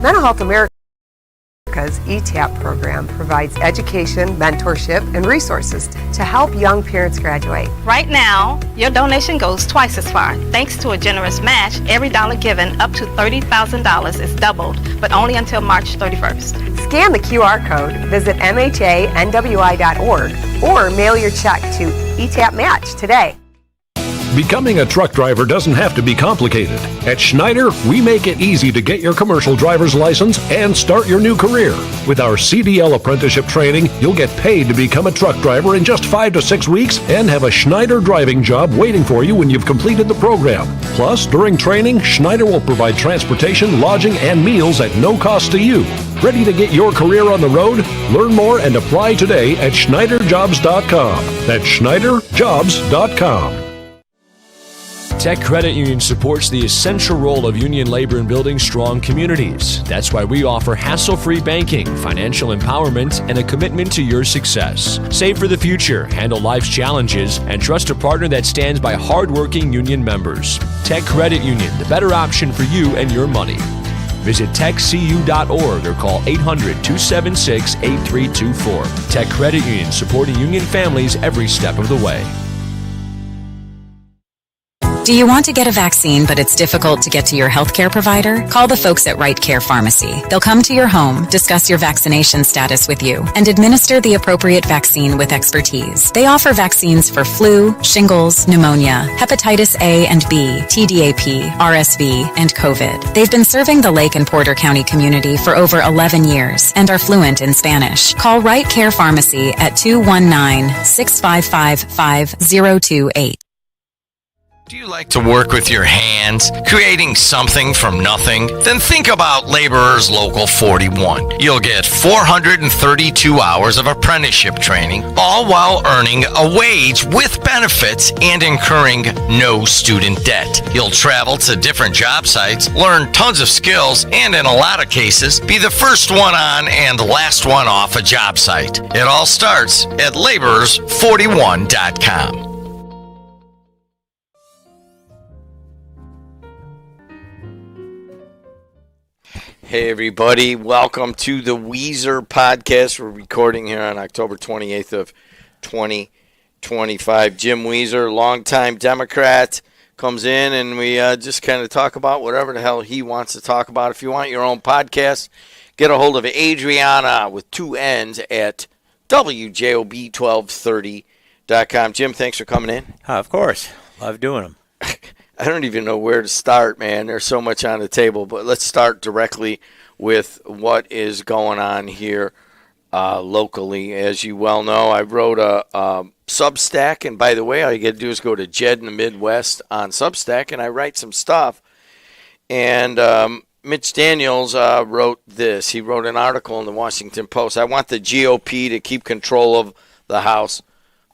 Mental Health America's ETAP program provides education, mentorship, and resources to help young parents graduate. Right now, your donation goes twice as far. Thanks to a generous match, every dollar given up to $30,000 is doubled, but only until March 31st. Scan the QR code, visit mhanwi.org, or mail your check to ETAP Match today. Becoming a truck driver doesn't have to be complicated. At Schneider, we make it easy to get your commercial driver's license and start your new career. With our CDL apprenticeship training, you'll get paid to become a truck driver in just 5 to 6 weeks and have a Schneider driving job waiting for you when you've completed the program. Plus, during training, Schneider will provide transportation, lodging, and meals at no cost to you. Ready to get your career on the road? Learn more and apply today at SchneiderJobs.com. That's SchneiderJobs.com. Tech Credit Union supports the essential role of union labor in building strong communities. That's why we offer hassle-free banking, financial empowerment, and a commitment to your success. Save for the future, handle life's challenges, and trust a partner that stands by hardworking union members. Tech Credit Union, the better option for you and your money. Visit techcu.org or call 800-276-8324. Tech Credit Union, supporting union families every step of the way. Do you want to get a vaccine, but it's difficult to get to your healthcare provider? Call the folks at Right Care Pharmacy. They'll come to your home, discuss your vaccination status with you, and administer the appropriate vaccine with expertise. They offer vaccines for flu, shingles, pneumonia, hepatitis A and B, TDAP, RSV, and COVID. They've been serving the Lake and Porter County community for over 11 years and are fluent in Spanish. Call Right Care Pharmacy at 219-655-5028. Do you like to work with your hands, creating something from nothing? Then think about Laborers Local 41. You'll get 432 hours of apprenticeship training, all while earning a wage with benefits and incurring no student debt. You'll travel to different job sites, learn tons of skills, and in a lot of cases, be the first one on and last one off a job site. It all starts at laborers41.com. Hey everybody, welcome to the Wieser Podcast. We're recording here on October 28th of 2025. Jim Wieser, longtime Democrat, comes in and we just kind of talk about whatever the hell he wants to talk about. If you want your own podcast, get a hold of Adriana with 2 N's at WJOB1230.com. Jim, thanks for coming in. Of course. Love doing them. I don't even know where to start, man. There's so much on the table, but let's start directly with what is going on here locally. As you well know, I wrote a Substack, and by the way, all you got to do is go to Jed in the Midwest on Substack, and I write some stuff. And Mitch Daniels wrote this. He wrote an article in the Washington Post. I want the GOP to keep control of the House,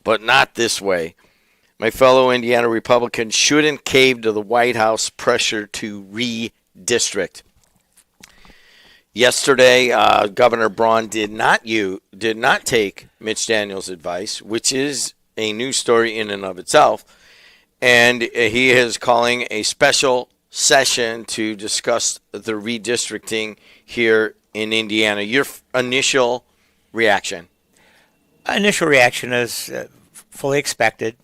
but not this way. My fellow Indiana Republicans shouldn't cave to the White House pressure to redistrict. Yesterday, Governor Braun did not take Mitch Daniels' advice, which is a news story in and of itself, and he is calling a special session to discuss the redistricting here in Indiana. Your initial reaction? Initial reaction is fully expected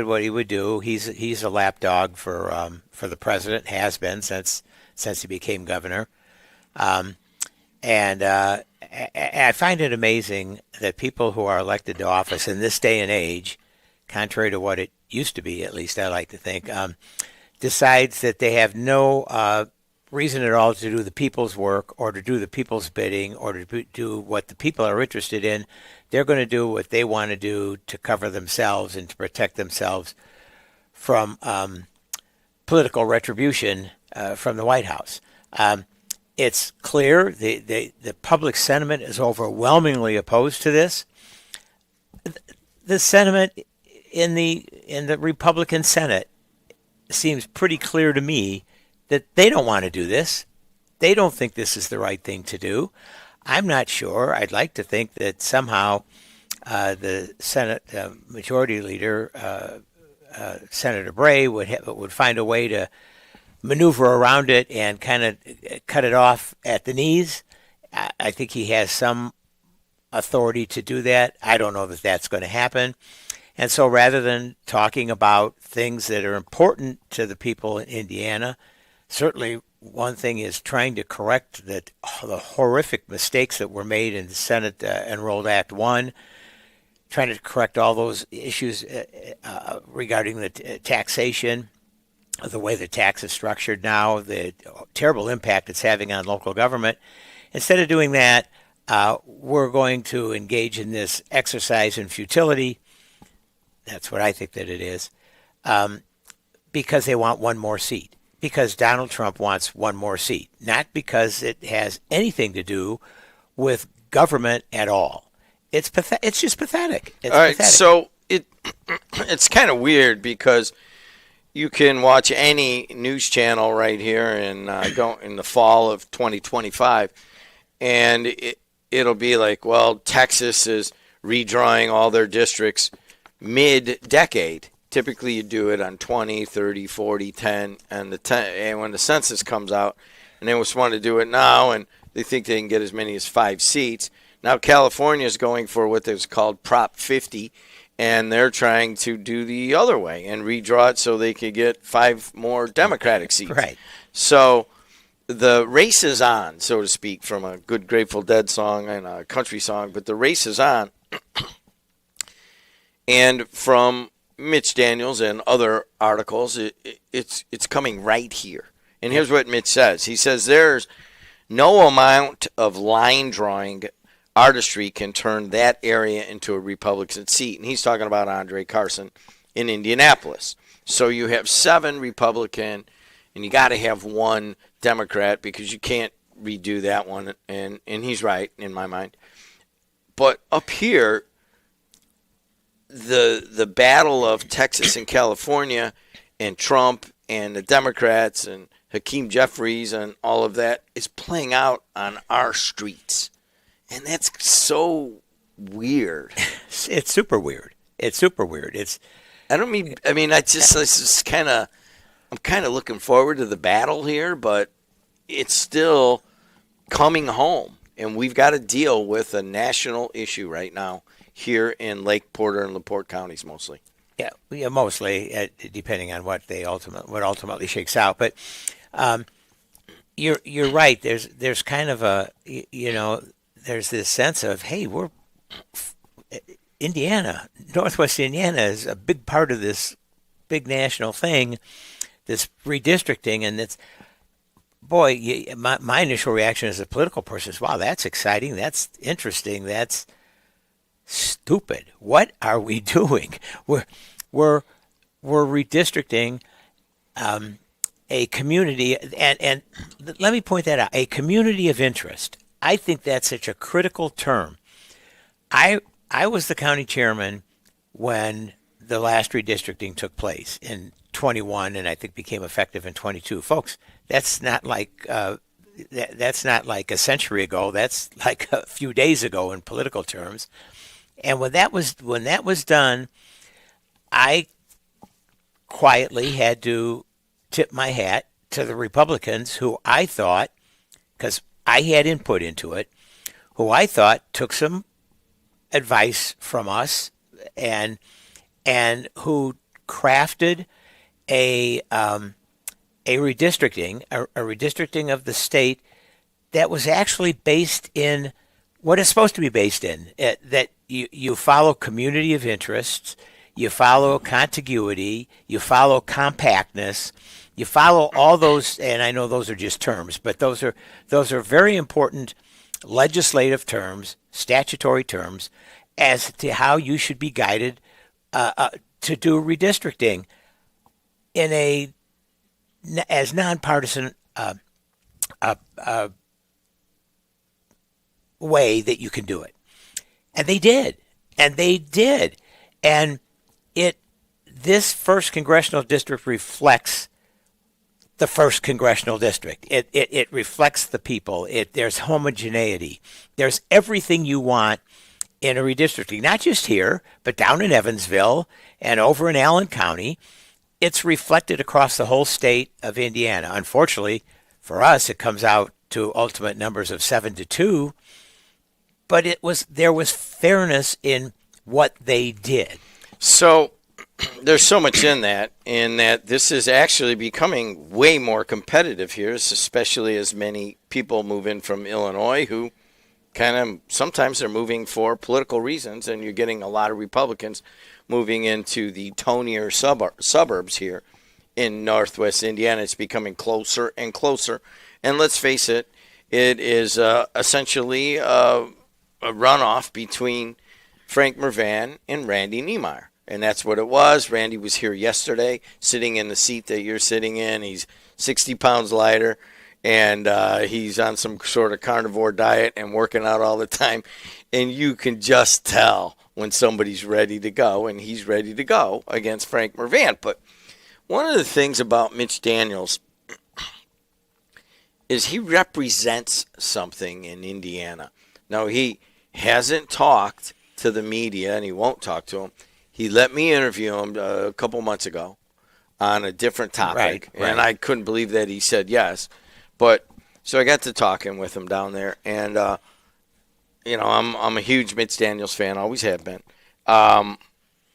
what he would do. He's a lapdog for the president, has been since he became governor, and I find it amazing that people who are elected to office in this day and age, contrary to what it used to be, at least I like to think, decides that they have no reason at all to do the people's work or to do the people's bidding or to do what the people are interested in. They're going to do what they want to do to cover themselves and to protect themselves from political retribution from the White House. It's clear the public sentiment is overwhelmingly opposed to this. The sentiment in the Republican Senate seems pretty clear to me that they don't want to do this. They don't think this is the right thing to do. I'm not sure. I'd like to think that somehow the Senate Majority Leader, Senator Bray, would find a way to maneuver around it and kind of cut it off at the knees. I think he has some authority to do that. I don't know that that's going to happen. And so rather than talking about things that are important to the people in Indiana, certainly one thing is trying to correct the horrific mistakes that were made in the Senate Enrolled Act 1, trying to correct all those issues regarding the taxation, the way the tax is structured now, the terrible impact it's having on local government. Instead of doing that, we're going to engage in this exercise in futility. That's what I think that it is, because they want one more seat, because Donald Trump wants one more seat, not because it has anything to do with government at all. It's just pathetic. It's all right, pathetic. So it's kind of weird because you can watch any news channel right here in the fall of 2025, and it'll be like, well, Texas is redrawing all their districts mid-decade. Typically you do it on 20, 30, 40, 10, and when the census comes out, and they just want to do it now, and they think they can get as many as 5 seats. Now California is going for what is called Prop 50, and they're trying to do the other way and redraw it so they could get 5 more Democratic seats. Right. So the race is on, so to speak, from a good Grateful Dead song and a country song, but the race is on. And from Mitch Daniels and other articles, it's coming right here. And here's what Mitch says. He says there's no amount of line drawing artistry can turn that area into a Republican seat. And he's talking about Andre Carson in Indianapolis. So you have 7 Republican, and you got to have 1 Democrat because you can't redo that one. And he's right in my mind. But up here, the battle of Texas and California and Trump and the Democrats and Hakeem Jeffries and all of that is playing out on our streets. And that's so weird. It's super weird. It's super weird. I'm kind of looking forward to the battle here, but it's still coming home. And we've got to deal with a national issue right now here in Lake Porter and LaPorte counties mostly. Yeah, mostly, depending on what ultimately shakes out. But you're right. There's kind of there's this sense of, hey, we're Indiana, Northwest Indiana is a big part of this big national thing, this redistricting, and it's, boy, my initial reaction as a political person is, wow, that's exciting, that's interesting, that's stupid. What are we doing? We're redistricting a community, and let me point that out, a community of interest. I think that's such a critical term. I was the county chairman when the last redistricting took place in 21, and I think became effective in 22. Folks, that's not like a century ago. That's like a few days ago in political terms. And when that was done, I quietly had to tip my hat to the Republicans who I thought, because I had input into it, who I thought took some advice from us and who crafted a redistricting of the state that was actually based in what it's supposed to be based in, that you follow community of interests, you follow contiguity, you follow compactness, you follow all those, and I know those are just terms, but those are very important legislative terms, statutory terms, as to how you should be guided to do redistricting in as nonpartisan way that you can do it. And they did. And this first congressional district reflects the first congressional district. It reflects the people. There's homogeneity. There's everything you want in a redistricting, not just here, but down in Evansville and over in Allen County. it's reflected across the whole state of Indiana. Unfortunately, for us, it comes out to ultimate numbers of 7-2. But there was fairness in what they did. So there's so much in that this is actually becoming way more competitive here, especially as many people move in from Illinois who kind of sometimes they're moving for political reasons, and you're getting a lot of Republicans moving into the tonier suburbs here in northwest Indiana. It's becoming closer and closer. And let's face it, it is essentially a runoff between Frank Mervan and Randy Niemeyer. And that's what it was. Randy was here yesterday, sitting in the seat that you're sitting in. He's 60 pounds lighter, and he's on some sort of carnivore diet and working out all the time. And you can just tell when somebody's ready to go, and he's ready to go against Frank Mervan. But one of the things about Mitch Daniels is he represents something in Indiana. Now, he hasn't talked to the media, and he won't talk to them. He let me interview him a couple months ago on a different topic, right. And I couldn't believe that he said yes. But so I got to talking with him down there, and I'm a huge Mitch Daniels fan, always have been,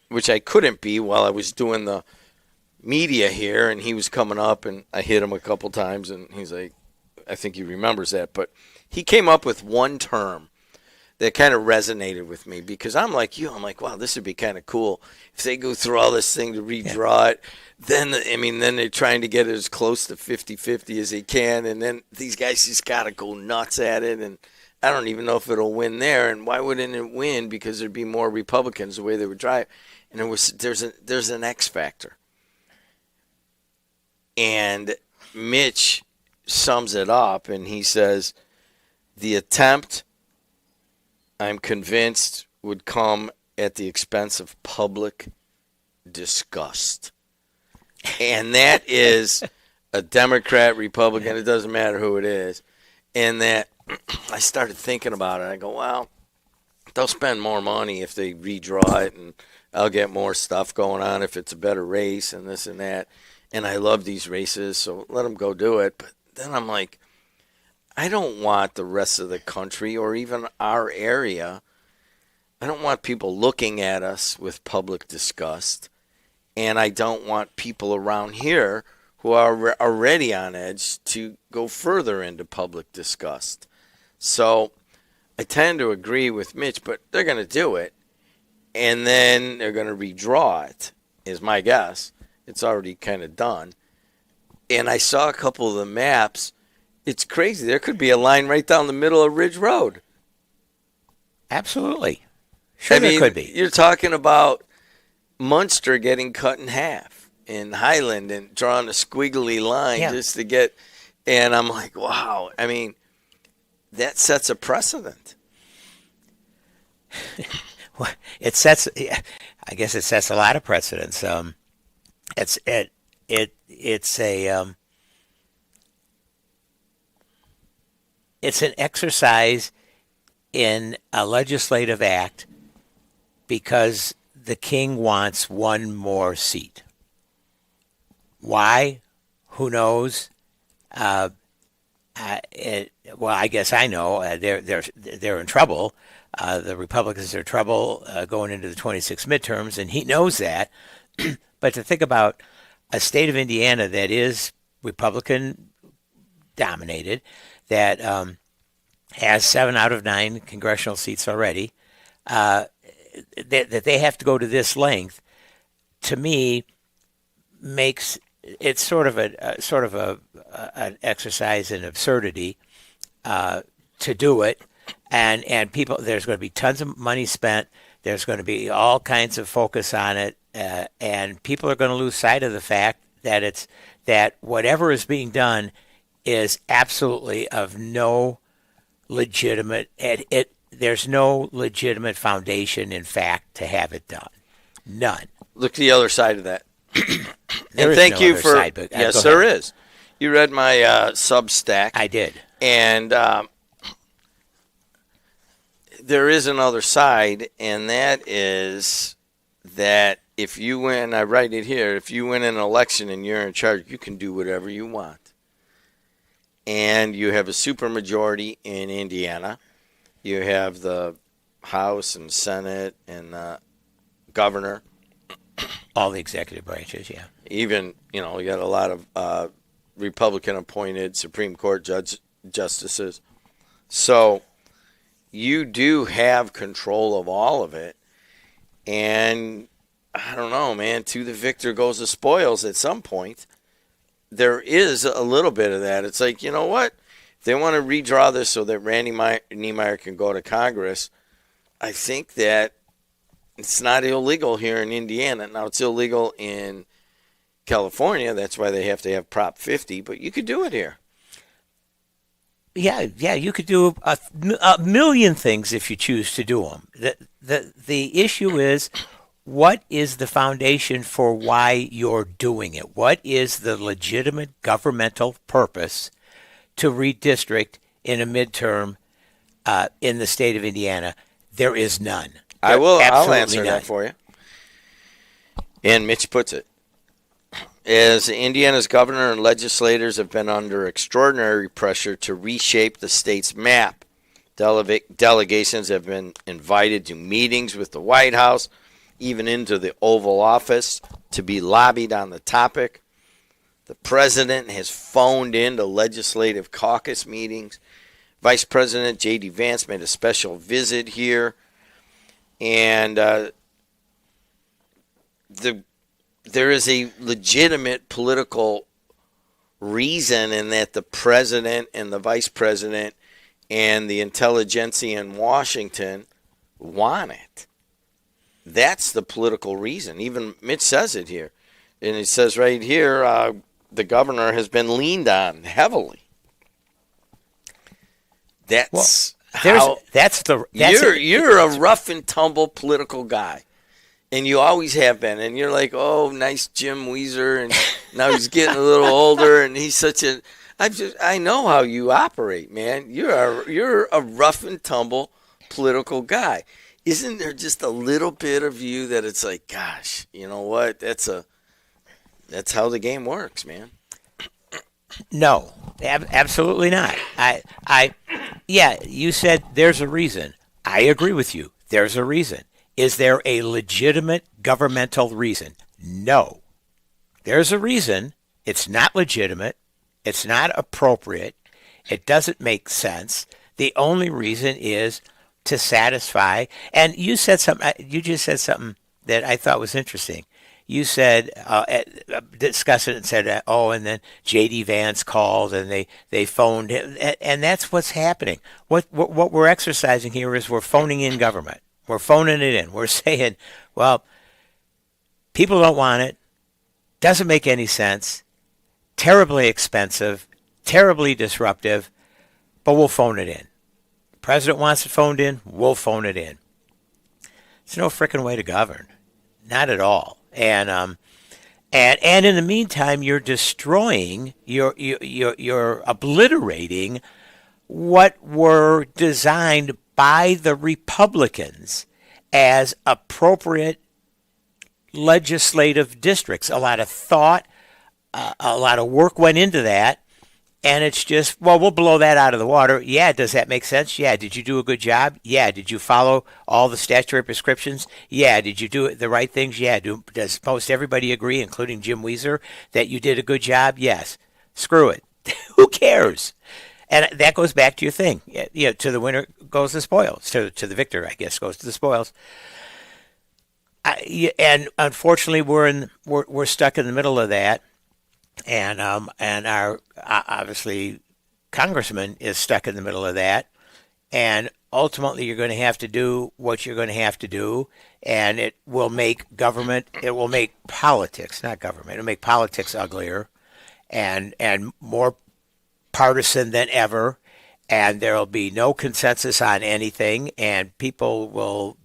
which I couldn't be while I was doing the media here, and he was coming up, and I hit him a couple times, and he's like, I think he remembers that, but he came up with one term that kind of resonated with me, because I'm like you. I'm like, wow, this would be kind of cool if they go through all this thing to redraw it. Then they're trying to get it as close to 50-50 as they can, and then these guys just got to go nuts at it, and I don't even know if it'll win there. And why wouldn't it win? Because there'd be more Republicans the way they would drive. And there's an X factor. And Mitch sums it up, and he says, the attempt, I'm convinced, would come at the expense of public disgust. And that is a Democrat, Republican, it doesn't matter who it is. And that I started thinking about it. I go, well, they'll spend more money if they redraw it, and I'll get more stuff going on if it's a better race and this and that. And I love these races, so let them go do it. But then I'm like, I don't want the rest of the country or even our area, I don't want people looking at us with public disgust. And I don't want people around here who are already on edge to go further into public disgust. So I tend to agree with Mitch, but they're going to do it. And then they're going to redraw it, is my guess. It's already kind of done. And I saw a couple of the maps. It's crazy. There could be a line right down the middle of Ridge Road. Absolutely. Sure, there could be. You're talking about Munster getting cut in half in Highland and drawing a squiggly line just to get. And I'm like, wow. I mean, that sets a precedent. Well, it sets. I guess it sets a lot of precedents. It's an exercise in a legislative act because the king wants one more seat. Why? Who knows? Well, I guess I know. They're in trouble. The Republicans are in trouble going into the 26 midterms, and he knows that. But to think about a state of Indiana that is Republican dominated, that has 7 out of 9 congressional seats already, that they have to go to this length, to me, makes it sort of an exercise in absurdity to do it, and people, there's going to be tons of money spent. There's going to be all kinds of focus on it, and people are going to lose sight of the fact that whatever is being done is absolutely of no legitimate. There's no legitimate foundation, in fact, to have it done. None. Look to the other side of that. There and is thank no you other for. side, but, Yes, go there ahead. is. You read my Substack. I did. And there is another side, and that is that if you win, I write it here, if you win an election and you're in charge, you can do whatever you want. And you have a supermajority in Indiana. You have the House and Senate and governor. All the executive branches, yeah. Even, you got a lot of Republican-appointed Supreme Court justices. So you do have control of all of it. And I don't know, man, to the victor goes the spoils at some point. There is a little bit of that. It's like, you know what? If they want to redraw this so that Randy Niemeyer can go to Congress, I think that it's not illegal here in Indiana. Now, it's illegal in California. That's why they have to have Prop 50, but you could do it here. Yeah, you could do a million things if you choose to do them. The issue is, what is the foundation for why you're doing it? What is the legitimate governmental purpose to redistrict in a midterm in the state of Indiana? There is none. I'll answer that for you. And Mitch puts it. As Indiana's governor and legislators have been under extraordinary pressure to reshape the state's map, delegations have been invited to meetings with the White House, even into the Oval Office, to be lobbied on the topic. The president has phoned into legislative caucus meetings. Vice President J.D. Vance made a special visit here. And there is a legitimate political reason in that the president and the vice president and the intelligentsia in Washington want it. That's the political reason. Even Mitch says it here. And it says right here, the governor has been leaned on heavily. You're a rough and tumble political guy. And you always have been. And you're like, oh, nice Jim Wieser. And now he's getting a little older. And he's such a... I know how you operate, man. You're a rough and tumble political guy. Isn't there just a little bit of you that it's like, gosh, you know what? That's how the game works, man. No, absolutely not. Yeah, you said there's a reason. I agree with you. There's a reason. Is there a legitimate governmental reason? No. There's a reason. It's not legitimate. It's not appropriate. It doesn't make sense. The only reason is to satisfy. And you said something. You just said something that I thought was interesting. You said, discussed it and said, and then J.D. Vance called and they phoned him. And that's what's happening. What we're exercising here is we're phoning in government. We're phoning it in. We're saying, well, people don't want it. Doesn't make any sense. Terribly expensive. Terribly disruptive. But we'll phone it in. The president wants it phoned in. We'll phone it in. It's no frickin' way to govern. Not at all. And in the meantime, you're destroying, you're obliterating what were designed by the Republicans as appropriate legislative districts. A lot of thought, a lot of work went into that. And it's just, well, we'll blow that out of the water. Yeah, does that make sense? Yeah. Did you do a good job? Yeah. Did you follow all the statutory prescriptions? Yeah. Did you do the right things? Yeah. Does most everybody agree, including Jim Wieser, that you did a good job? Yes. Screw it. Who cares? And that goes back to your thing. To the winner goes the spoils. To the victor, I guess, goes to the spoils. And unfortunately, we're stuck in the middle of that. And our obviously congressman is stuck in the middle of that, and ultimately you're going to have to do what you're going to have to do, and it will make politics, not government, it'll make politics uglier and more partisan than ever, and there will be no consensus on anything, and people will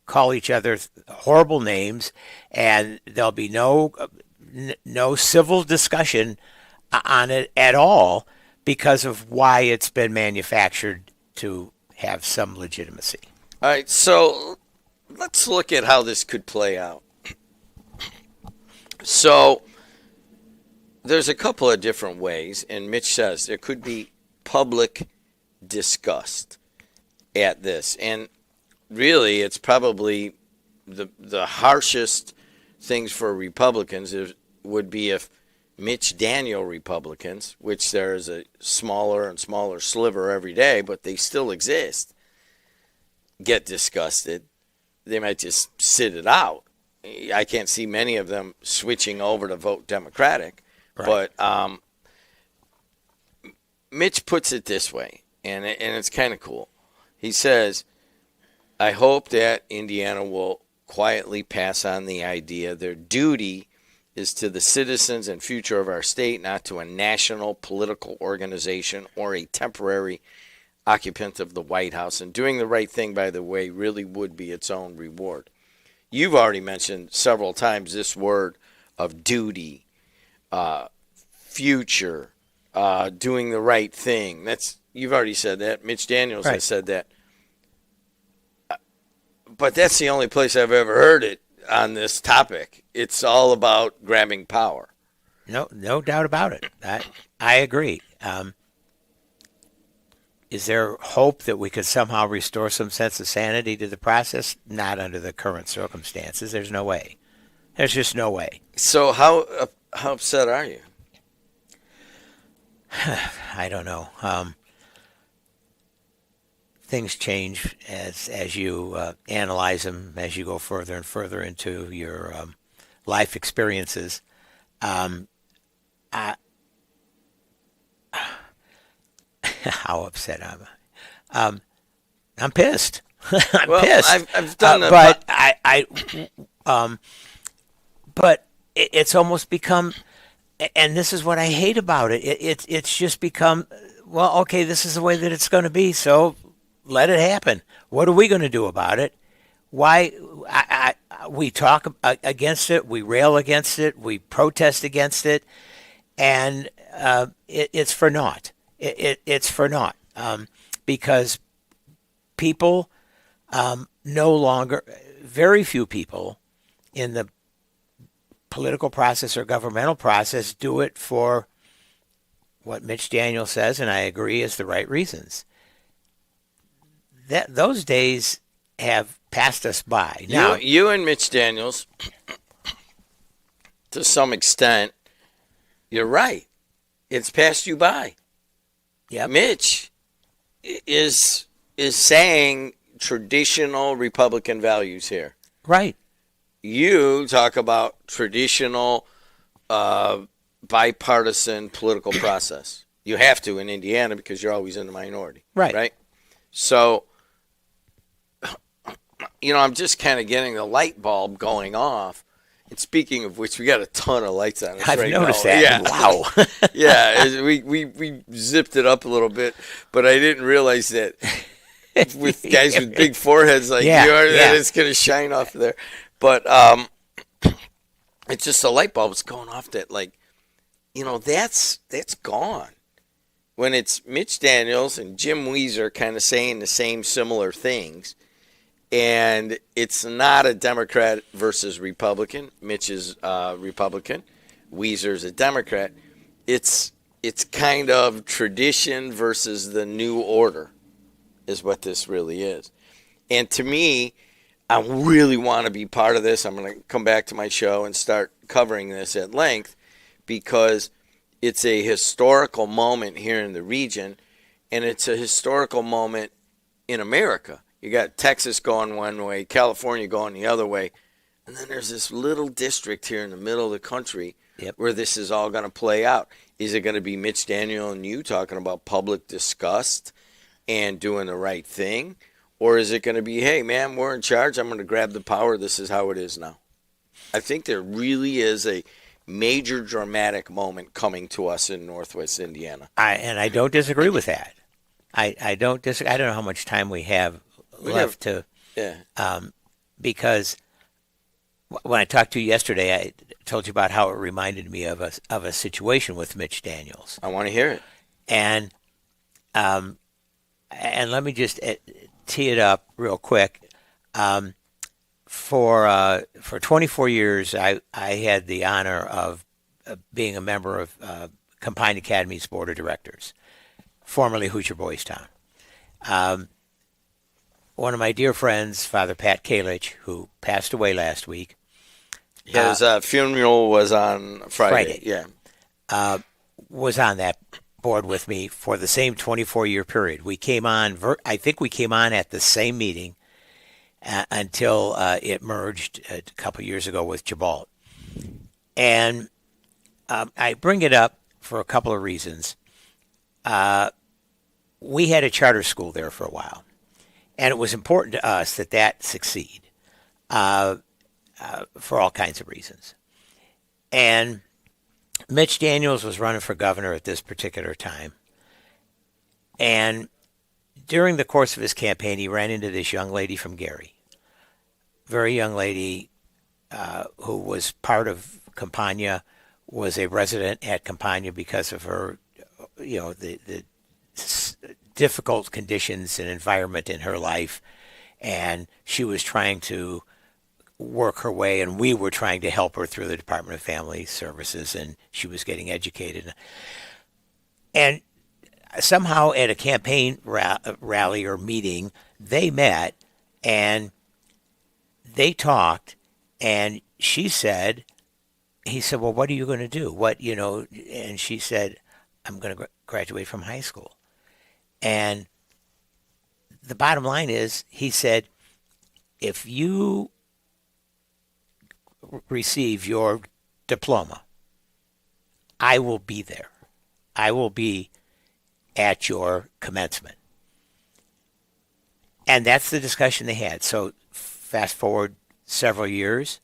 call each other horrible names, and there'll be no civil discussion on it at all because of why it's been manufactured to have some legitimacy. All right, so let's look at how this could play out. So there's a couple of different ways, and Mitch says there could be public disgust at this. And really, it's probably the harshest things for Republicans would be if Mitch Daniel Republicans, which there is a smaller and smaller sliver every day, but they still exist, get disgusted. They might just sit it out. I can't see many of them switching over to vote Democratic. Right. But Mitch puts it this way, and it's kind of cool. He says, I hope that Indiana will quietly pass on the idea their duty is to the citizens and future of our state, not to a national political organization or a temporary occupant of the White House. And doing the right thing, by the way, really would be its own reward. You've already mentioned several times this word of duty, future, doing the right thing. You've already said that. Mitch Daniels has said that. But that's the only place I've ever heard it on this topic. It's all about grabbing power. No doubt about it. I agree. Is there hope that we could somehow restore some sense of sanity to the process? Not under the current circumstances. There's no way. There's just no way. So how upset are you? I don't know. Things change as you analyze them, as you go further and further into your life experiences. How upset am I? I'm pissed. I'm pissed. I've done but it's almost become, and this is what I hate about it. It's just become, well, okay, this is the way that it's going to be, so let it happen. What are we going to do about it? Why? We talk against it, we rail against it, we protest against it, and it's for naught. It's for naught because people no longer, very few people in the political process or governmental process do it for what Mitch Daniels says, and I agree, is the right reasons. Those days have passed us by. Now, you and Mitch Daniels, to some extent, you're right. It's passed you by. Yep. Mitch is saying traditional Republican values here. Right. You talk about traditional bipartisan political process. You have to in Indiana because you're always in the minority. Right? So, I'm just kind of getting the light bulb going off. And speaking of which, we got a ton of lights on us I've right noticed now. that. Yeah. Wow. Yeah, we zipped it up a little bit, but I didn't realize that with guys with big foreheads like that it's going to shine off there. But it's just a light bulb. It's going off that, that's gone. When it's Mitch Daniels and Jim Wieser kind of saying the same similar things, and it's not a Democrat versus Republican. Mitch is Republican. Wieser's a Democrat. It's kind of tradition versus the new order is what this really is. And to me, I really want to be part of this. I'm going to come back to my show and start covering this at length because it's a historical moment here in the region, and it's a historical moment in America. You got Texas going one way, California going the other way, and then there's this little district here in the middle of the country where this is all going to play out. Is it going to be Mitch Daniel and you talking about public disgust and doing the right thing? Or is it going to be, hey, man, we're in charge. I'm going to grab the power. This is how it is now. I think there really is a major dramatic moment coming to us in Northwest Indiana. I don't disagree with that. I don't disagree. I don't know how much time we have left because when I talked to you yesterday, I told you about how it reminded me of a situation with Mitch Daniels. I want to hear it. And let me just tee it up real quick. for 24 years, I had the honor of being a member of Combined Academy's board of directors, formerly Hoosier Boys Town. One of my dear friends, Father Pat Kalich, who passed away last week. His funeral was on Friday. Yeah. Was on that board with me for the same 24-year period. We came on, I think we came on at the same meeting until it merged a couple years ago with Jabal. And I bring it up for a couple of reasons. We had a charter school there for a while, and it was important to us that succeed for all kinds of reasons. And Mitch Daniels was running for governor at this particular time. And during the course of his campaign, he ran into this young lady from Gary, very young lady who was part of Campagna, was a resident at Campagna because of her, the difficult conditions and environment in her life. And she was trying to work her way, and we were trying to help her through the Department of Family Services, and she was getting educated. And somehow at a campaign rally or meeting, they met, and they talked, and he said, well, what are you going to do? And she said, I'm going to graduate from high school. And the bottom line is, he said, if you receive your diploma, I will be there. I will be at your commencement. And that's the discussion they had. So fast forward several years,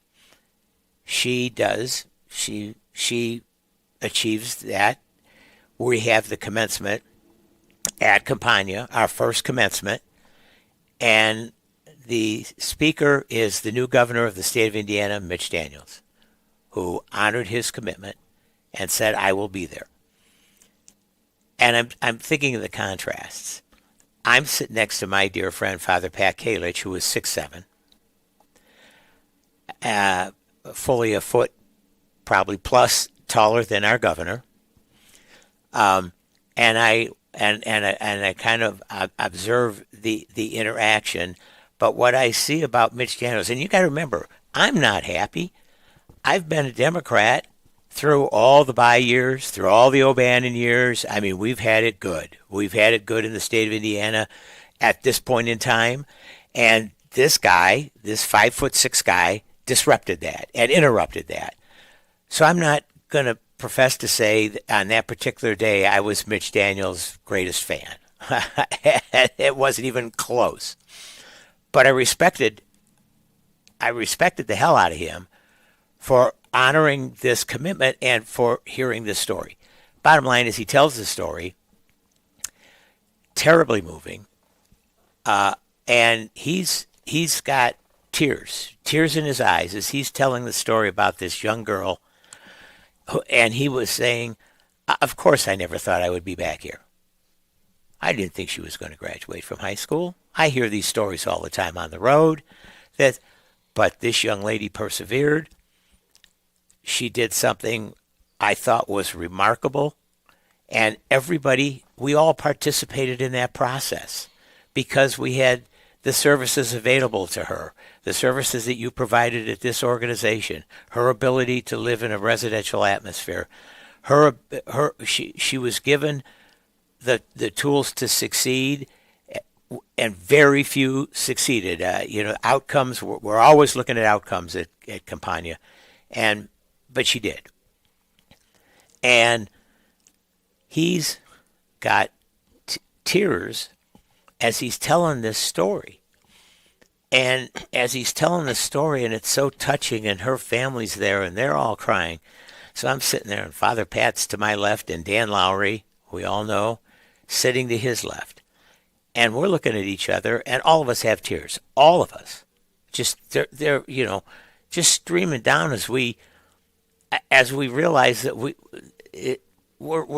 she achieves that. We have the commencement at Campagna, our first commencement, and the speaker is the new governor of the state of Indiana, Mitch Daniels, who honored his commitment and said, I will be there. And I'm thinking of the contrasts. I'm sitting next to my dear friend, Father Pat Kalich, who is 6'7", fully a foot, probably plus taller than our governor. And I kind of observe the interaction. But what I see about Mitch Daniels, and you got to remember, I'm not happy. I've been a Democrat through all the Bayh years, through all the O'Bannon years. I mean, we've had it good. We've had it good in the state of Indiana at this point in time. And this guy, this 5'6" guy, disrupted that and interrupted that. So I'm not going to profess to say that on that particular day I was Mitch Daniels' greatest fan. It wasn't even close. But I respected the hell out of him for honoring this commitment and for hearing this story. Bottom line is, he tells the story, terribly moving, and he's got tears in his eyes as he's telling the story about this young girl, and he was saying, of course I never thought I would be back here. I didn't think she was going to graduate from high school. I hear these stories all the time on the road, but this young lady persevered. She did something I thought was remarkable, and we all participated in that process because we had the services available to her, the services that you provided at this organization, her ability to live in a residential atmosphere. She was given the tools to succeed, and very few succeeded. Outcomes, we're always looking at outcomes at Campagna, but she did. And he's got tears as he's telling this story. And as he's telling the story, and it's so touching, and her family's there, and they're all crying. So I'm sitting there, and Father Pat's to my left, and Dan Lowry, we all know, sitting to his left. And we're looking at each other, and all of us have tears. All of us. Just, they're just streaming down as we realize that we're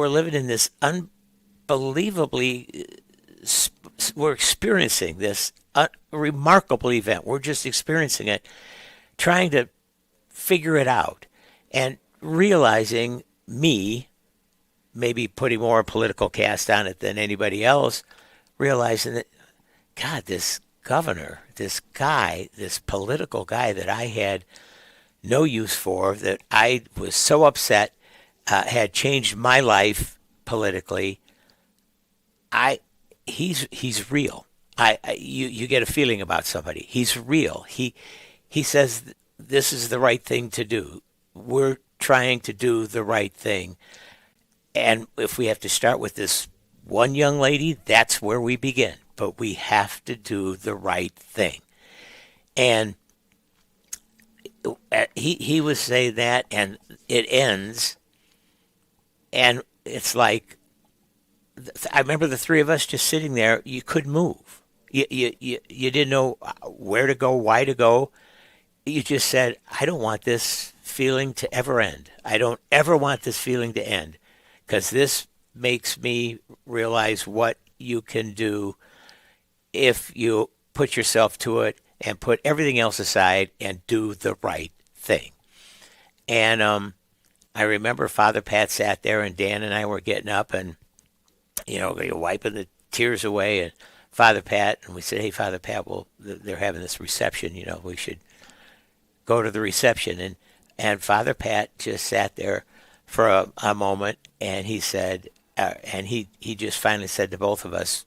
living in this unbelievably, we're experiencing this a remarkable event. We're just experiencing it, trying to figure it out, and realizing me, maybe putting more political cast on it than anybody else, realizing that, God, this governor, this guy, this political guy that I had no use for, that I was so upset, had changed my life politically. He's real. You get a feeling about somebody. He's real. He says this is the right thing to do. We're trying to do the right thing. And if we have to start with this one young lady, that's where we begin. But we have to do the right thing. And he would say that, and it ends, and it's like, I remember the three of us just sitting there. You couldn't move. You didn't know where to go, why to go. You just said, I don't want this feeling to ever end. I don't ever want this feeling to end, because this makes me realize what you can do if you put yourself to it and put everything else aside and do the right thing. And I remember Father Pat sat there, and Dan and I were getting up and, wiping the tears away. And Father Pat, and we said, hey, Father Pat, well, they're having this reception, we should go to the reception. And Father Pat just sat there for a moment, and he said, and he just finally said to both of us,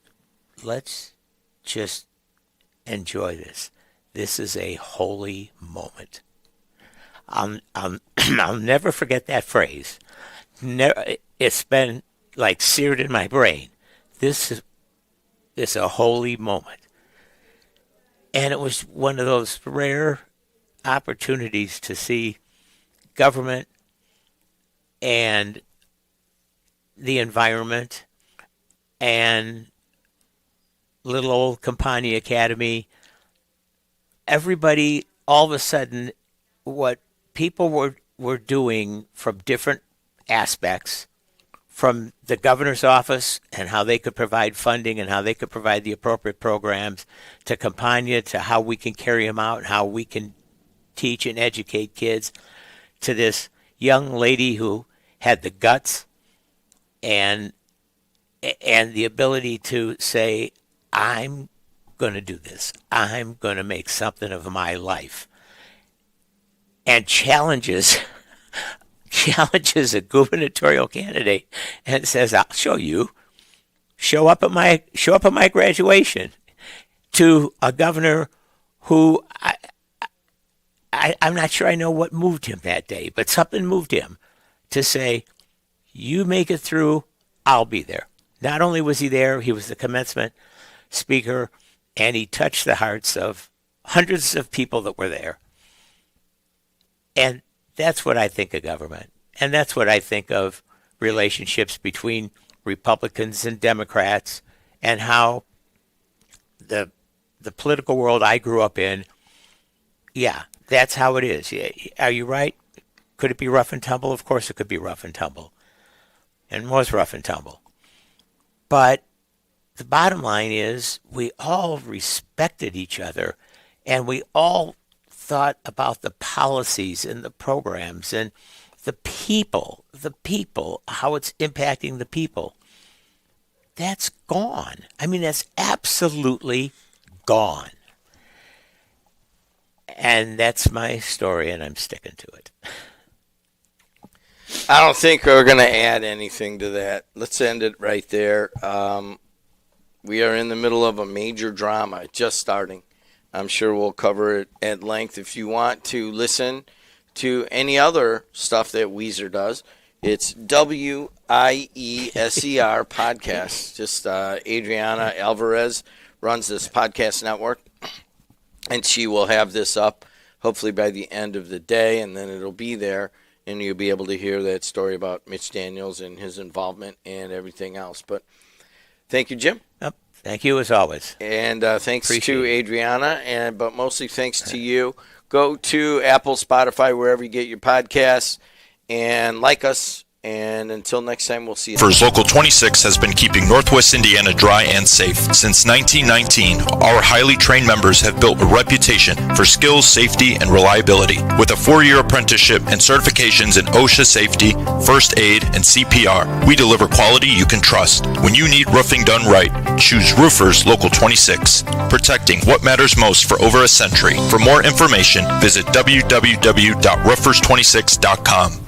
let's just enjoy this. This is a holy moment. I'll never forget that phrase. It's been like seared in my brain. This is a holy moment. And it was one of those rare opportunities to see government and the environment and little old Campania Academy. Everybody, all of a sudden, what people were doing from different aspects, from the governor's office and how they could provide funding and how they could provide the appropriate programs, to Campania, to how we can carry them out and how we can teach and educate kids, to this young lady who had the guts and the ability to say, I'm going to do this. I'm going to make something of my life. And challenges a gubernatorial candidate and says, I'll show you. Show up at my graduation. To a governor who I'm not sure I know what moved him that day, but something moved him to say, you make it through, I'll be there. Not only was he there, he was the commencement speaker, and he touched the hearts of hundreds of people that were there. And that's what I think of government. And that's what I think of relationships between Republicans and Democrats, and how the political world I grew up in, yeah, that's how it is. Are you right? Could it be rough and tumble? Of course it could be rough and tumble. And was rough and tumble. But the bottom line is, we all respected each other, and we all thought about the policies and the programs and the people, how it's impacting the people. That's gone. I mean, that's absolutely gone. And that's my story, and I'm sticking to it. I don't think we're going to add anything to that. Let's end it right there. We are in the middle of a major drama just starting. I'm sure we'll cover it at length. If you want to listen to any other stuff that Wieser does, it's Wieser Podcast. Just Adriana Alvarez runs this podcast network, and she will have this up hopefully by the end of the day, and then it'll be there, and you'll be able to hear that story about Mitch Daniels and his involvement and everything else. But thank you, Jim. Yep. Thank you, as always. And thanks to Adriana, but mostly thanks to you. Go to Apple, Spotify, wherever you get your podcasts, and like us And until next time, we'll see you. Roofers Local 26 has been keeping Northwest Indiana dry and safe. Since 1919, our highly trained members have built a reputation for skills, safety, and reliability. With a 4-year apprenticeship and certifications in OSHA safety, first aid, and CPR, we deliver quality you can trust. When you need roofing done right, choose Roofers Local 26, protecting what matters most for over a century. For more information, visit www.roofers26.com.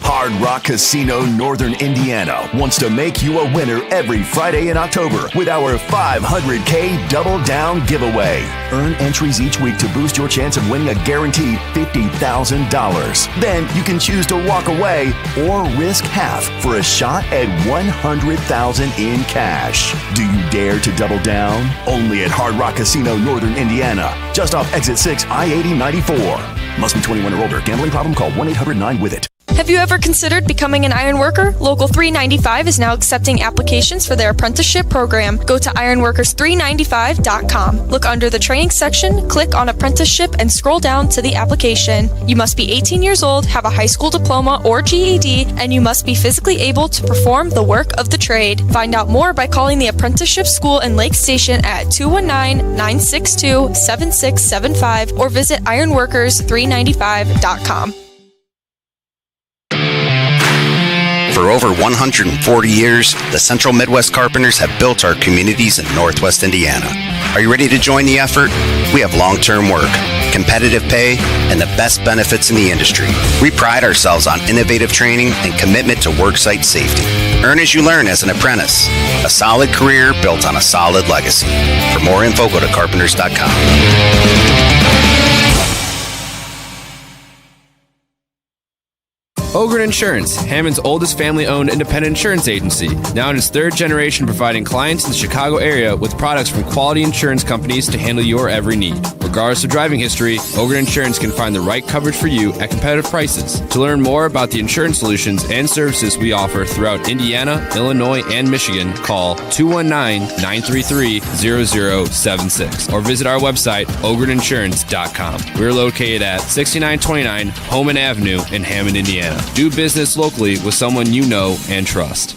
Hard Rock Casino Northern Indiana wants to make you a winner every Friday in October with our $500K Double Down giveaway. Earn entries each week to boost your chance of winning a guaranteed $50,000. Then you can choose to walk away or risk half for a shot at $100,000 in cash. Do you dare to double down? Only at Hard Rock Casino Northern Indiana, just off Exit 6, I-80-94. Must be 21 or older. Gambling problem? Call 1-800-9-WITH-IT. Have you ever considered becoming an iron worker? Local 395 is now accepting applications for their apprenticeship program. Go to ironworkers395.com. Look under the training section, click on apprenticeship, and scroll down to the application. You must be 18 years old, have a high school diploma or GED, and you must be physically able to perform the work of the trade. Find out more by calling the apprenticeship school in Lake Station at 219-962-7675 or visit ironworkers395.com. For over 140 years, the Central Midwest Carpenters have built our communities in Northwest Indiana. Are you ready to join the effort? We have long-term work, competitive pay, and the best benefits in the industry. We pride ourselves on innovative training and commitment to worksite safety. Earn as you learn as an apprentice. A solid career built on a solid legacy. For more info, go to carpenters.com. Ogren Insurance, Hammond's oldest family-owned independent insurance agency, now in its third generation providing clients in the Chicago area with products from quality insurance companies to handle your every need. Regardless of driving history, Ogren Insurance can find the right coverage for you at competitive prices. To learn more about the insurance solutions and services we offer throughout Indiana, Illinois, and Michigan, call 219-933-0076 or visit our website, ogreninsurance.com. We're located at 6929 Homan Avenue in Hammond, Indiana. Do business locally with someone you know and trust.